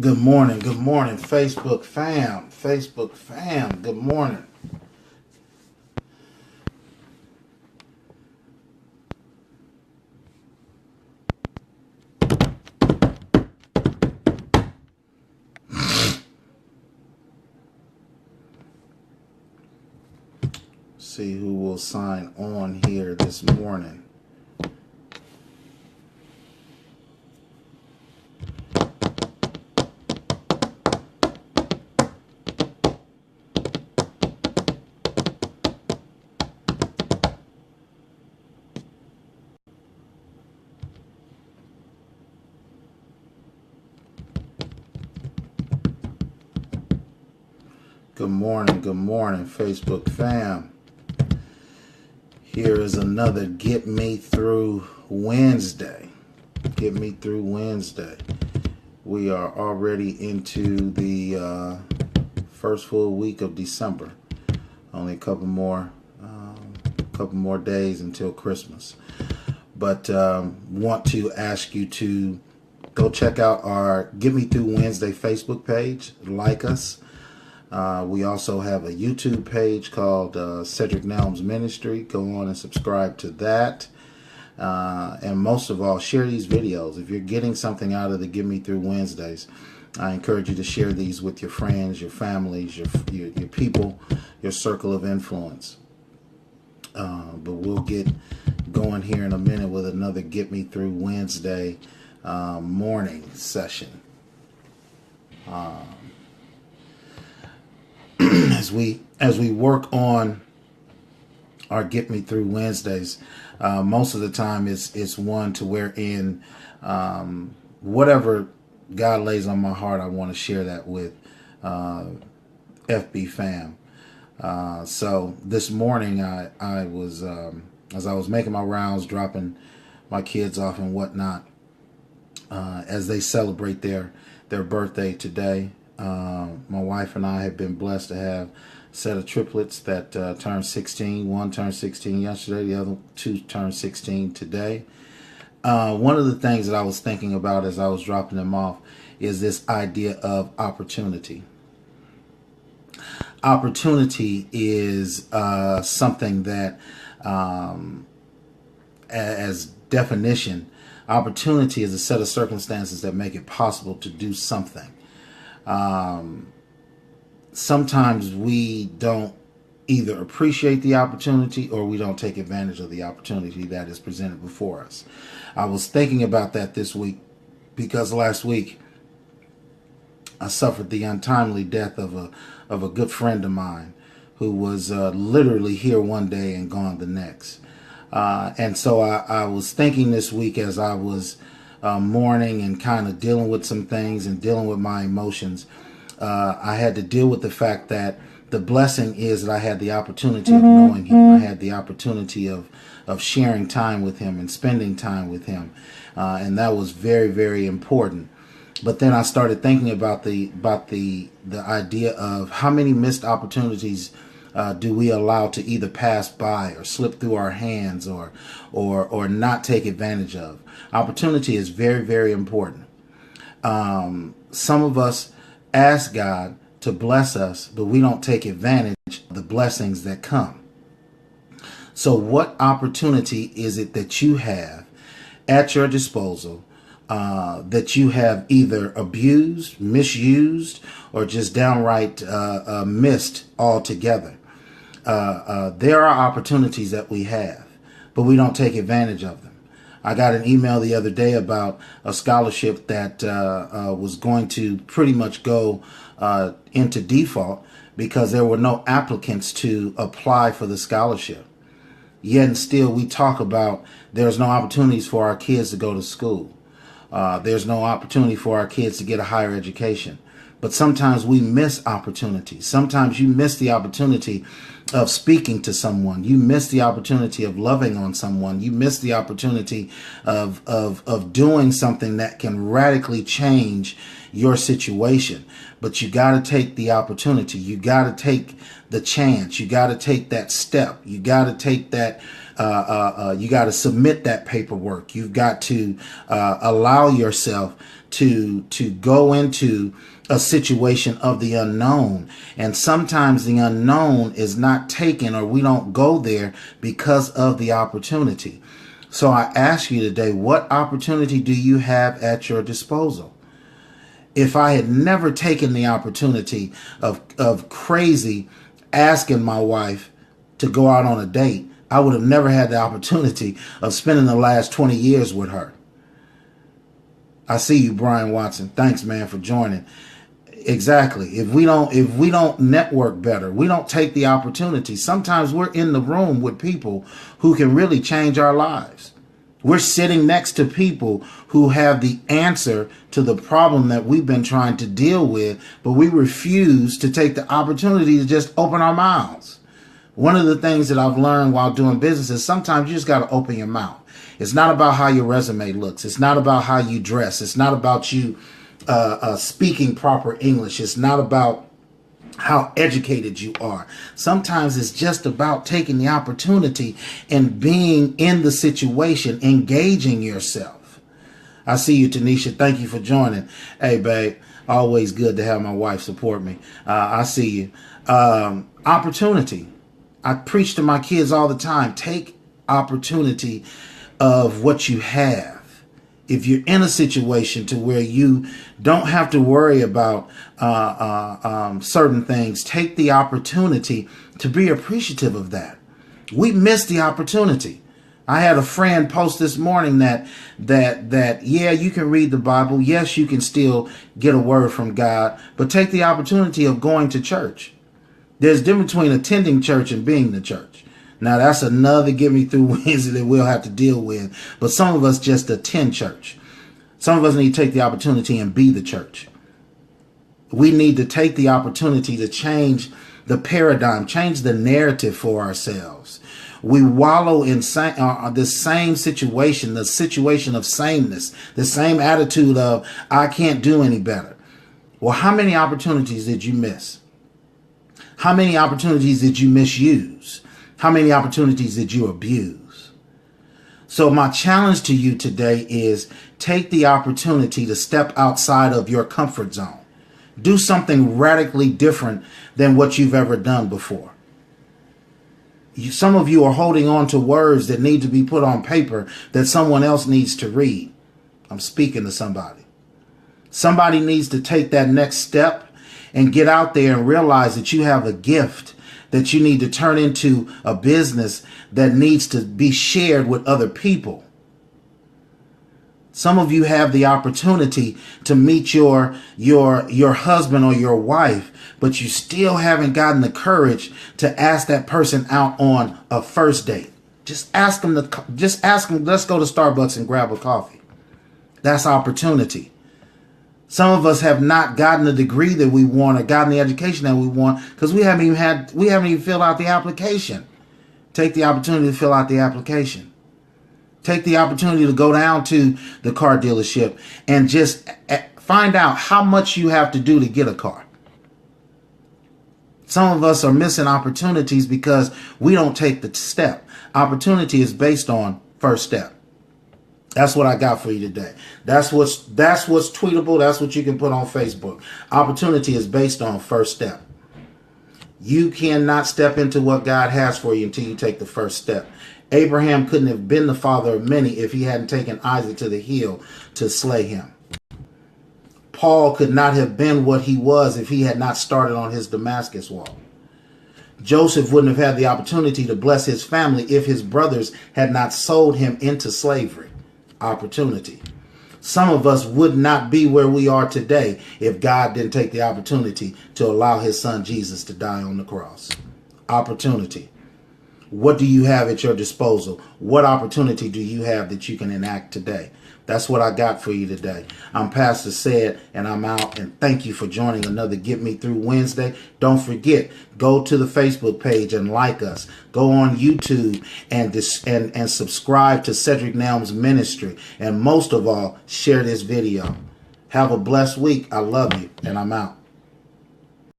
Good morning, Facebook fam. Good morning. See who will sign on here this morning. Good morning, Facebook fam. Here is another Get Me Through Wednesday. Get Me Through Wednesday. We are already into the first full week of December. Only a couple more days until Christmas. But want to ask you to go check out our Get Me Through Wednesday Facebook page. Like us. We also have a YouTube page called Cedric Nelms Ministry. Go on and subscribe to that. And most of all, share these videos. If you're getting something out of the Get Me Through Wednesdays, I encourage you to share these with your friends, your families, your people, your circle of influence. But we'll get going here in a minute with another Get Me Through Wednesday morning session. As we work on our Get Me Through Wednesdays, most of the time it's one to where in whatever God lays on my heart, I want to share that with FB fam. So this morning I was as I was making my rounds, dropping my kids off and whatnot, as they celebrate their birthday today. My wife and I have been blessed to have a set of triplets that turned 16. One turned 16 yesterday. The other two turned 16 today. One of the things that I was thinking about as I was dropping them off is this idea of opportunity. Opportunity is something that, as definition, opportunity is a set of circumstances that make it possible to do something. Sometimes we don't either appreciate the opportunity or we don't take advantage of the opportunity that is presented before us. I was thinking about that this week because last week I suffered the untimely death of a good friend of mine who was literally here one day and gone the next. And so I was thinking this week as I was mourning and kind of dealing with some things and dealing with my emotions. I had to deal with the fact that the blessing is that I had the opportunity of knowing him. I had the opportunity of sharing time with him and spending time with him. And that was very, very important. But then I started thinking about the idea of how many missed opportunities do we allow to either pass by or slip through our hands or not take advantage of. Opportunity is very, very important. Some of us ask God to bless us, but we don't take advantage of the blessings that come. So what opportunity is it that you have at your disposal that you have either abused, misused, or just downright missed altogether? There are opportunities that we have, but we don't take advantage of them. I got an email the other day about a scholarship that was going to pretty much go into default because there were no applicants to apply for the scholarship. Yet and still we talk about there's no opportunities for our kids to go to school. There's no opportunity for our kids to get a higher education. But sometimes we miss opportunities. Sometimes you miss the opportunity of speaking to someone. You miss the opportunity of loving on someone. You miss the opportunity of doing something that can radically change your situation. But you got to take the opportunity. You got to take the chance. You got to take that step. You got to take that you got to submit that paperwork. You've got to allow yourself to go into a situation of the unknown. And sometimes the unknown is not taken, or we don't go there because of the opportunity. So I ask you today, what opportunity do you have at your disposal? If I had never taken the opportunity of crazy asking my wife to go out on a date, I would have never had the opportunity of spending the last 20 years with her. I see you, Brian Watson. Thanks, man, for joining. Exactly. If we don't network better, we don't take the opportunity. Sometimes we're in the room with people who can really change our lives. We're sitting next to people who have the answer to the problem that we've been trying to deal with, but we refuse to take the opportunity to just open our mouths. One of the things that I've learned while doing business is sometimes you just got to open your mouth. It's not about how your resume looks. It's not about how you dress. It's not about you speaking proper English. It's not about how educated you are. Sometimes it's just about taking the opportunity and being in the situation, engaging yourself. I see you, Tanisha. Thank you for joining. Hey, babe, always good to have my wife support me. I see you. Opportunity. I preach to my kids all the time. Take opportunity of what you have. If you're in a situation to where you don't have to worry about certain things, take the opportunity to be appreciative of that. We miss the opportunity. I had a friend post this morning that yeah, you can read the Bible. Yes, you can still get a word from God, but take the opportunity of going to church. There's a difference between attending church and being the church. Now, that's another Get Me Through Wednesday that we'll have to deal with. But some of us just attend church. Some of us need to take the opportunity and be the church. We need to take the opportunity to change the paradigm, change the narrative for ourselves. We wallow in this same situation, the situation of sameness, the same attitude of, I can't do any better. Well, how many opportunities did you miss? How many opportunities did you misuse? How many opportunities did you abuse? So my challenge to you today is take the opportunity to step outside of your comfort zone. Do something radically different than what you've ever done before. Some of you are holding on to words that need to be put on paper that someone else needs to read. I'm speaking to somebody. Somebody needs to take that next step and get out there and realize that you have a gift that you need to turn into a business that needs to be shared with other people. Some of you have the opportunity to meet your husband or your wife, but you still haven't gotten the courage to ask that person out on a first date. Just ask them, let's go to Starbucks and grab a coffee. That's opportunity. Some of us have not gotten the degree that we want or gotten the education that we want because we haven't even filled out the application. Take the opportunity to fill out the application. Take the opportunity to go down to the car dealership and just find out how much you have to do to get a car. Some of us are missing opportunities because we don't take the step. Opportunity is based on first step. That's what I got for you today. That's what's tweetable. That's what you can put on Facebook. Opportunity is based on first step. You cannot step into what God has for you until you take the first step. Abraham couldn't have been the father of many if he hadn't taken Isaac to the hill to slay him. Paul could not have been what he was if he had not started on his Damascus walk. Joseph wouldn't have had the opportunity to bless his family if his brothers had not sold him into slavery. Opportunity. Some of us would not be where we are today if God didn't take the opportunity to allow his son Jesus to die on the cross. Opportunity. What do you have at your disposal? What opportunity do you have that you can enact today? That's what I got for you today. I'm Pastor Said, and I'm out. And thank you for joining another Get Me Through Wednesday. Don't forget, go to the Facebook page and like us. Go on YouTube and subscribe to Cedric Nelms Ministry. And most of all, share this video. Have a blessed week. I love you, and I'm out.